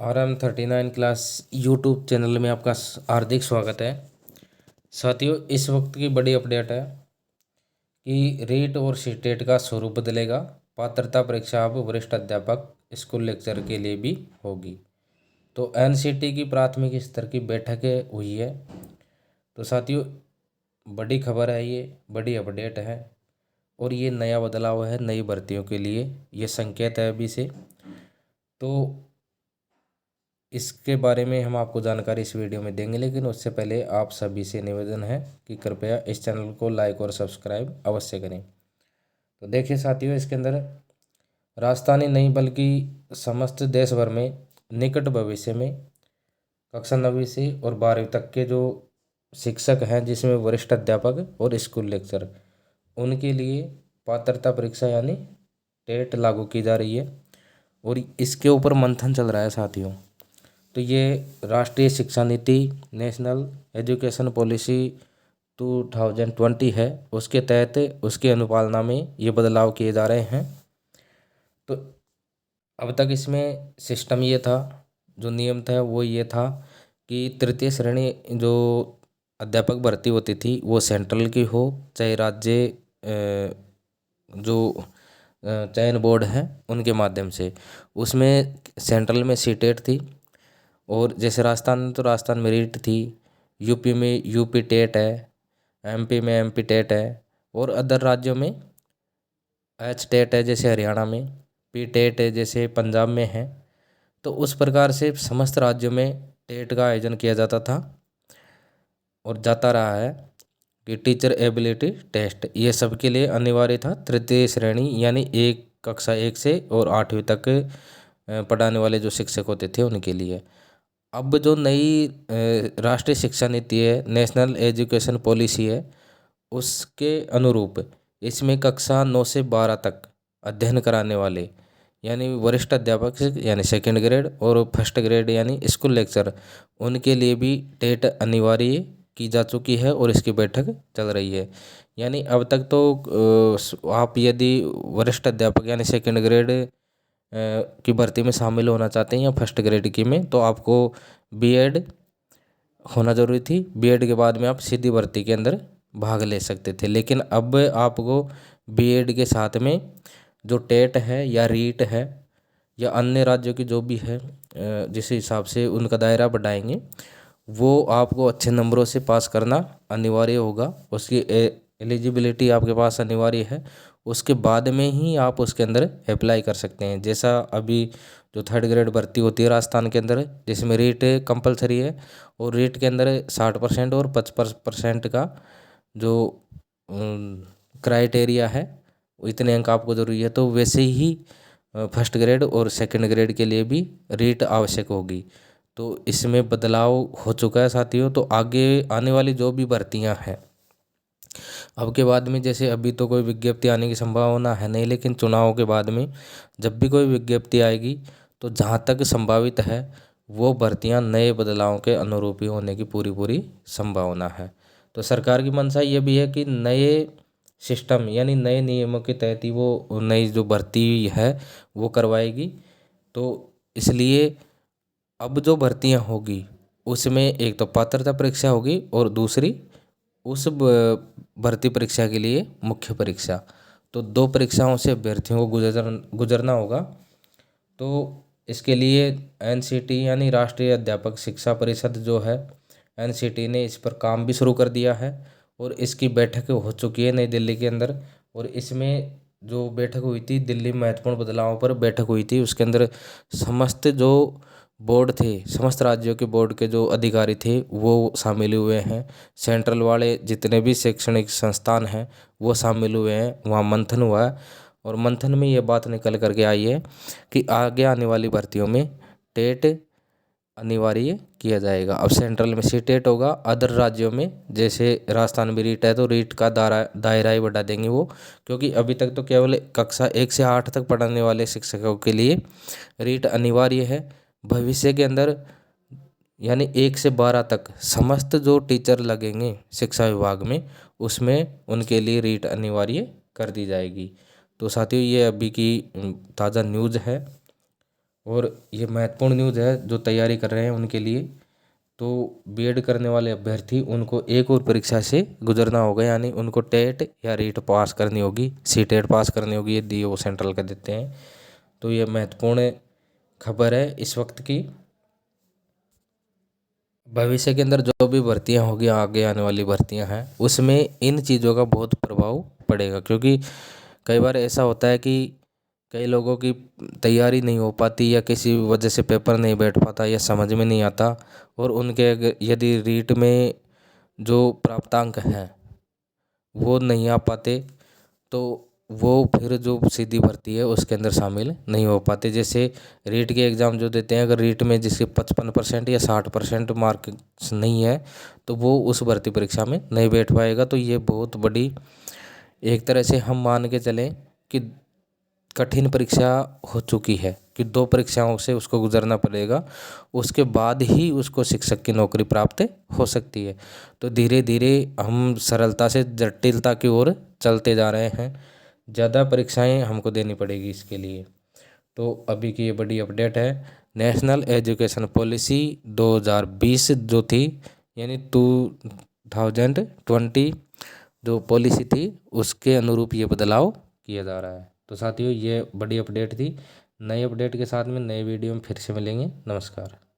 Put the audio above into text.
RM39 class YouTube channel में आपका हार्दिक स्वागत है। साथियों, इस वक्त की बड़ी अपडेट है कि रीट और सीटेट का स्वरूप बदलेगा। पात्रता परीक्षा अब वरिष्ठ अध्यापक स्कूल लेक्चर के लिए भी होगी। तो एनसीटी की प्राथमिक स्तर की बैठक हुई है। तो साथियों, बड़ी खबर है, ये बड़ी अपडेट है और ये नया बदलाव है नई भर्तियों के लिए। ये संकेत है अभी से। तो इसके बारे में हम आपको जानकारी इस वीडियो में देंगे, लेकिन उससे पहले आप सभी से निवेदन है कि कृपया इस चैनल को लाइक और सब्सक्राइब अवश्य करें। तो देखिए साथियों, इसके अंदर राजधानी नहीं बल्कि समस्त देश भर में निकट भविष्य में कक्षा 9वीं से और 12वीं तक के जो शिक्षक हैं, जिसमें वरिष्ठ अध्यापक और स्कूल लेक्चर, उनके लिए पात्रता परीक्षा यानी टेट लागू की जा रही है और इसके ऊपर मंथन चल रहा है साथियों। तो ये राष्ट्रीय शिक्षा नीति नेशनल एजुकेशन पॉलिसी 2020 है, उसके तहत उसकी अनुपालना में ये बदलाव किए जा रहे हैं। तो अब तक इसमें सिस्टम ये था, जो नियम था वो ये था कि तृतीय श्रेणी जो अध्यापक भर्ती होती थी वो सेंट्रल की हो चाहे राज्य जो चयन बोर्ड है उनके माध्यम से। उसमें सेंट्रल में सीटेट थी और जैसे राजस्थान में तो राजस्थान में रीट थी, यूपी में यूपी टेट है, एमपी में एमपी टेट है और अदर राज्यों में एच टेट है जैसे हरियाणा में, पी टेट है जैसे पंजाब में है। तो उस प्रकार से समस्त राज्यों में टेट का आयोजन किया जाता था और जाता रहा है कि टीचर एबिलिटी टेस्ट ये सबके लिए अनिवार्य था। तृतीय श्रेणी यानी एक कक्षा 1 से और 8वीं तक पढ़ाने वाले जो शिक्षक होते थे उनके लिए। अब जो नई राष्ट्रीय शिक्षा नीति है, नेशनल एजुकेशन पॉलिसी है, उसके अनुरूप इसमें कक्षा 9 से 12 तक अध्ययन कराने वाले यानी वरिष्ठ अध्यापक यानी सेकंड ग्रेड और फर्स्ट ग्रेड यानी स्कूल लेक्चर, उनके लिए भी टेट अनिवार्य की जा चुकी है और इसकी बैठक चल रही है। यानी अब तक तो आप यदि वरिष्ठ अध्यापक यानी सेकंड ग्रेड की भर्ती में शामिल होना चाहते हैं या फर्स्ट ग्रेड की में, तो आपको बीएड होना जरूरी थी। बीएड के बाद में आप सीधी भर्ती के अंदर भाग ले सकते थे, लेकिन अब आपको बीएड के साथ में जो टेट है या रीट है या अन्य राज्यों की जो भी है, जिस हिसाब से उनका दायरा बढ़ाएंगे, वो आपको अच्छे नंबरों से पास करना अनिवार्य होगा। उसकी एलिजिबिलिटी आपके पास अनिवार्य है, उसके बाद में ही आप उसके अंदर अप्लाई कर सकते हैं। जैसा अभी जो थर्ड ग्रेड भर्ती होती है राजस्थान के अंदर, जिसमें रेट कंपलसरी है और रेट के अंदर 60% और 55% का जो क्राइटेरिया है, इतने अंक आपको जरूरी है। तो वैसे ही फर्स्ट ग्रेड और सेकंड ग्रेड के लिए भी रेट आवश्यक होगी। तो इसमें बदलाव हो चुका है साथियों। तो आगे आने वाली जो भी भर्तियां हैं अब के बाद में, जैसे अभी तो कोई विज्ञप्ति आने की संभावना है नहीं, लेकिन चुनाव के बाद में जब भी कोई विज्ञप्ति आएगी तो जहाँ तक संभावित है वो भर्तियां नए बदलावों के अनुरूप ही होने की पूरी पूरी संभावना है। तो सरकार की मंशा ये भी है कि नए सिस्टम यानी नए नियमों के तहत ही वो नई जो भर्ती है वो करवाएगी। तो इसलिए अब जो भर्तियां होगी उसमें एक तो पात्रता परीक्षा होगी और दूसरी उस भर्ती परीक्षा के लिए मुख्य परीक्षा। तो दो परीक्षाओं से अभ्यर्थियों को गुजरना होगा। तो इसके लिए एनसीटी यानी राष्ट्रीय अध्यापक शिक्षा परिषद जो है, एनसीटी ने इस पर काम भी शुरू कर दिया है और इसकी बैठक हो चुकी है नई दिल्ली के अंदर। और इसमें जो बैठक हुई थी, दिल्ली में महत्वपूर्ण बदलावों पर बैठक हुई थी, उसके अंदर समस्त जो बोर्ड थे, समस्त राज्यों के बोर्ड के जो अधिकारी थे वो शामिल हुए हैं। सेंट्रल वाले जितने भी शैक्षणिक संस्थान हैं वो शामिल हुए हैं। वहाँ मंथन हुआ है और मंथन में ये बात निकल करके आई है कि आगे आने वाली भर्तियों में टेट अनिवार्य किया जाएगा। अब सेंट्रल में सी टेट होगा, अदर राज्यों में जैसे राजस्थान में रीट है तो रीट का दायरा ही बढ़ा देंगे वो, क्योंकि अभी तक तो केवल कक्षा 1 से 8 तक पढ़ाने वाले शिक्षकों के लिए रीट अनिवार्य है। भविष्य के अंदर यानी 1 से 12 तक समस्त जो टीचर लगेंगे शिक्षा विभाग में, उसमें उनके लिए रीट अनिवार्य कर दी जाएगी। तो साथियों, ये अभी की ताज़ा न्यूज़ है और ये महत्वपूर्ण न्यूज़ है जो तैयारी कर रहे हैं उनके लिए। तो बीएड करने वाले अभ्यर्थी उनको एक और परीक्षा से गुजरना होगा, यानी उनको टेट या रीट पास करनी होगी, सीटेट पास करनी होगी यदि वो सेंट्रल का देते हैं। तो ये महत्वपूर्ण खबर है इस वक्त की। भविष्य के अंदर जो भी भर्तियां होगी, आगे आने वाली भर्तियां हैं, उसमें इन चीज़ों का बहुत प्रभाव पड़ेगा। क्योंकि कई बार ऐसा होता है कि कई लोगों की तैयारी नहीं हो पाती या किसी वजह से पेपर नहीं बैठ पाता या समझ में नहीं आता, और उनके यदि रीट में जो प्राप्तांक हैं वो नहीं आ पाते तो वो फिर जो सीधी भर्ती है उसके अंदर शामिल नहीं हो पाते। जैसे रीट के एग्ज़ाम जो देते हैं, अगर रीट में जिसके 55% या 60% मार्क्स नहीं है तो वो उस भर्ती परीक्षा में नहीं बैठ पाएगा। तो ये बहुत बड़ी, एक तरह से हम मान के चलें कि कठिन परीक्षा हो चुकी है, कि 2 परीक्षाओं से उसको गुजरना पड़ेगा, उसके बाद ही उसको शिक्षक की नौकरी प्राप्त हो सकती है। तो धीरे धीरे हम सरलता से जटिलता की ओर चलते जा रहे हैं, ज़्यादा परीक्षाएं हमको देनी पड़ेगी इसके लिए। तो अभी की ये बड़ी अपडेट है। नेशनल एजुकेशन पॉलिसी 2020 जो थी, यानी 2020 जो पॉलिसी थी उसके अनुरूप ये बदलाव किया जा रहा है। तो साथियों, ये बड़ी अपडेट थी। नई अपडेट के साथ में नए वीडियो में फिर से मिलेंगे। नमस्कार।